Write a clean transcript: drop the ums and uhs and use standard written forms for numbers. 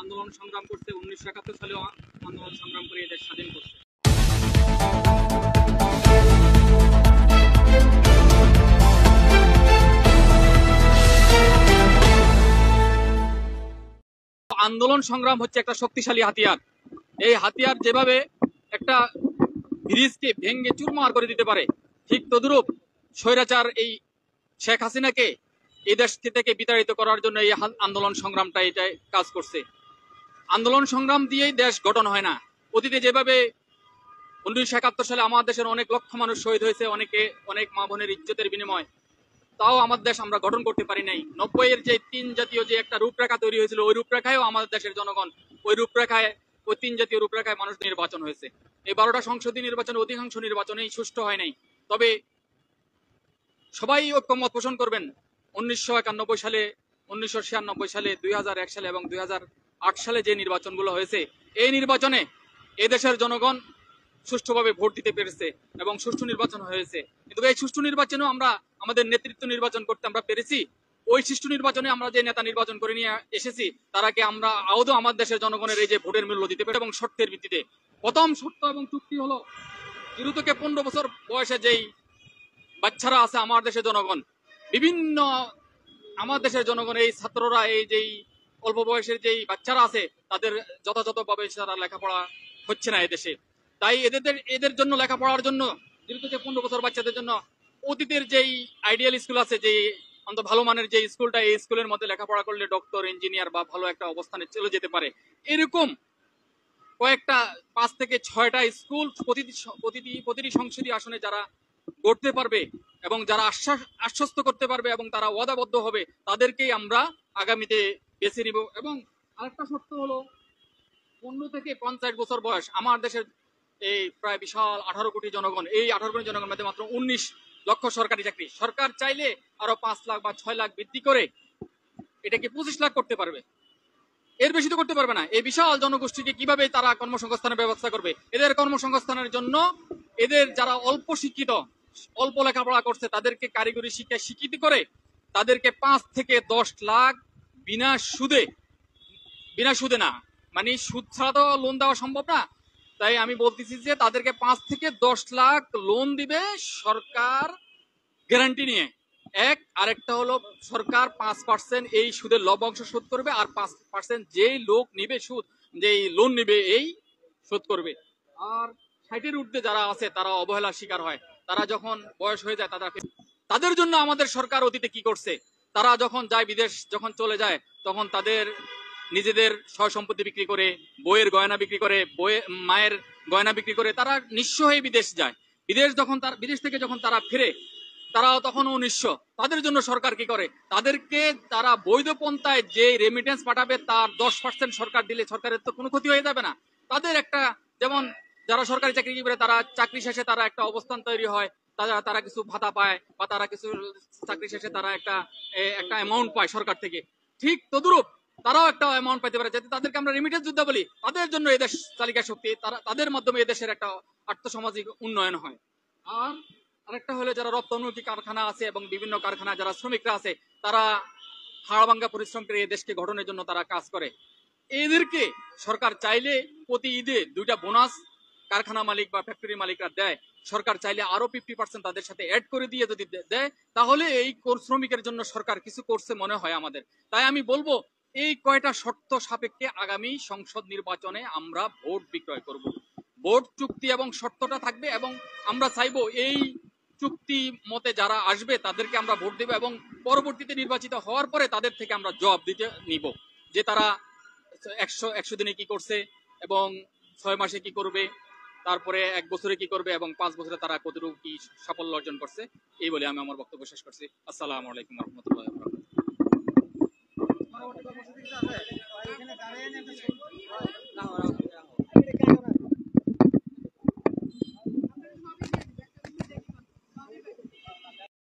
আন্দোলন সংগ্রাম করছে, 1971 সালে আন্দোলন সংগ্রাম করে এদের স্বাধীন করছে। আন্দোলন সংগ্রাম হচ্ছে একটা শক্তিশালী হাতিয়ার। এই হাতিয়ার যেভাবে একটা ব্রিজকে ভেঙে চুরমার করে দিতে পারে, ঠিক তদ্রূপ স্বৈরাচার এই শেখ হাসিনাকে এই দেশ থেকে বিতাড়িত করার জন্য এই আন্দোলন সংগ্রামটা এটাই কাজ করছে। আন্দোলন সংগ্রাম দিয়েই দেশ গঠন হয় না। অতীতে যেভাবে 1971 সালে আমার দেশের অনেক লক্ষ মানুষ শহীদ হয়েছে, অনেক মা বোনের ইজ্জতের বিনিময়, তাও আমার দেশ আমরা গঠন করতে পারি নাই। 90-এর যে 3 জাতীয় যে একটা রূপরেখা তৈরি হয়েছিল, ওই রূপরেখায়ও আমাদের দেশের জনগণ ওই 3 জাতীয় রূপরেখায় মানুষ নির্বাচন হয়েছে। এই 12টা সংসদীয় নির্বাচনে অধিকাংশ নির্বাচনেই সুষ্ঠু হয় নাই। তবে সবাই ঐক্যমত পোষণ করবেন, 1991 সালে, 1996 সালে, 2001 সালে এবং 2008 সালে যে নির্বাচনগুলো হয়েছে, এই নির্বাচনে এদেশের জনগণ সুষ্ঠুভাবে ভোট দিতে পেরেছে এবং সুষ্ঠু নির্বাচন হয়েছে। কিন্তু এই সুষ্ঠু নির্বাচনেও আমরা আমাদের নেতৃত্ব নির্বাচন করতে আমরা পেরেছি। ওই সুষ্ঠু নির্বাচনে আমরা যে নেতা নির্বাচন করে নিয়ে এসেছি, তারাকে আমরা আদৌ আমার দেশের জনগণের এই যে ভোটের মূল্য দিতে পারি এবং শর্তের ভিত্তিতে। প্রথম শর্ত এবং চুক্তি হলো 0 থেকে 15 বছর বয়সে যেই বাচ্চারা আছে আমার দেশের জনগণ, বিভিন্ন আমার দেশের জনগণ, এই ছাত্ররা, এই যেই অল্প বয়সের যেই বাচ্চারা আছে, তাদের যথাযথভাবে তারা লেখাপড়া হচ্ছে না এদেশে। তাই এদের জন্য লেখাপড়ার জন্য 0 থেকে 15 বছর বাচ্চাদের জন্য অতীতের যেই আইডিয়াল স্কুল আছে, যে অন্তত ভালো মানের যে স্কুলটা, এই স্কুলের মধ্যে লেখাপড়া করলে ডক্টর, ইঞ্জিনিয়ার বা ভালো একটা অবস্থানে চলে যেতে পারে, এরকম কয়েকটা 5 থেকে 6টা স্কুল প্রতিটি সংসদীয় আসনে যারা গড়তে পারবে এবং যারা আশ্বস্ত করতে পারবে এবং তারা ওয়াদাবদ্ধ হবে, তাদেরকেই আমরা আগামীতে বেছে নিব। এবং আরেকটা শর্ত হলো 15 থেকে 50 বছর বয়স। আমার দেশের এই প্রায় বিশাল 18 কোটি জনগণ, এই 18 কোটি জনগণের মধ্যে মাত্র 19 লক্ষ সরকারি চাকরি। সরকার চাইলে আরো 5 লাখ বা 6 লাখ বৃদ্ধি করে এটাকে 25 লাখ করতে পারবে, এর বেশি তো করতে পারবে না। এই বিশাল জনগোষ্ঠীকে কিভাবে তারা কর্মসংস্থানের ব্যবস্থা করবে? এদের কর্মসংস্থানের জন্য এদের যারা অল্প শিক্ষিত, অল্প লেখাপড়া করছে, তাদেরকে কারিগরি শিক্ষায় শিক্ষিত করে তাদেরকে 5 থেকে 10 লাখ বিনা সুদে না, মানে সুদ ছাড়া তো লোন দেওয়া সম্ভব না। তাই আমি বলতেছি যে তাদেরকে 5 থেকে 10 লাখ লোন দিবে সরকার, গ্যারান্টি নিয়ে। আরেকটা হলো সরকার 5% এই সুদের লভ্যাংশ শোধ করবে, আর 5% যেই লোক নিবে সুদ, যেই লোন নিবে, এই শোধ করবে। আর 60-এর ঊর্ধ্বে যারা আছে তারা অবহেলার শিকার হয়, তারা যখন বয়স হয়ে যায় তাদের জন্য আমাদের সরকার অতীতে কি করছে, তারা যখন যায় বিদেশ, যখন চলে যায়, তখন তাদের নিজেদের সয় সম্পত্তি বিক্রি করে, বইয়ের গয়না বিক্রি করে, মায়ের গয়না বিক্রি করে তারা নিঃস্ব হয়ে বিদেশ যায়। বিদেশ থেকে যখন তারা ফিরে, তারাও তখনও নিঃস্ব। তাদের জন্য সরকার কি করে? তাদেরকে তারা বৈধ পন্থায় যে রেমিটেন্স পাঠাবে তার 10% সরকার দিলে সরকারের তো কোনো ক্ষতি হয়ে যাবে না। তাদের একটা, যেমন যারা সরকারি চাকরি করে, তারা চাকরি শেষে তারা একটা অবস্থান তৈরি হয়, তারা কিছু ভাতা পায়, বা তারা কিছু চাকরি শেষে তারা একটা অ্যামাউন্ট পায় সরকার থেকে। ঠিক তদ্রূপ তারাও একটা অ্যামাউন্ট পাইতে পারে, যাতে তাদেরকে আমরা রেমিটেন্স যোদ্ধা বলি। তাদের জন্য এদেশ চালিকা শক্তি, তাদের মাধ্যমে এদেশের একটা আর্থসামাজিক উন্নয়ন হয়। আর আরেকটা হলো যারা রপ্তানি কারখানা আছে এবং বিভিন্ন কারখানা যারা শ্রমিকরা আছে, তারা হাড়ভাঙ্গা পরিশ্রম করে এই দেশকে গঠনের জন্য তারা কাজ করে। এদেরকে সরকার চাইলে প্রতি ঈদে 2টা বোনাস কারখানা মালিক বা ফ্যাক্টরি মালিকরা দেয়। সরকার চাইলে আরো 50% তাদের সাথে অ্যাড করে দিয়ে যদি দেয়, তাহলে এই শ্রমিকের জন্য সরকার কিছু করছে মনে হয় আমাদের। তাই আমি বলবো, এই কয়টা শর্ত সাপেক্ষে আগামী সংসদ নির্বাচনে আমরা ভোট বিক্রয় করব। ভোট চুক্তি এবং শর্তটা থাকবে, এবং আমরা চাইবো এই চুক্তি মতে যারা আসবে তাদেরকে আমরা ভোট দেব, এবং পরবর্তীতে নির্বাচিত হওয়ার পরে তাদের থেকে আমরা জবাব দিতে নিব যে তারা 100 দিনে কি করছে, এবং 6 মাসে কি করবে, তারপরে 1 বছরে কি করবে, এবং 5 বছরে তারা কতটুকু কি সাফল্য অর্জন করছে। এই বলে আমি আমার বক্তব্য শেষ করছি। আসসালামু আলাইকুম ওয়া রাহমাতুল্লাহি ওয়া বারাকাতুহু।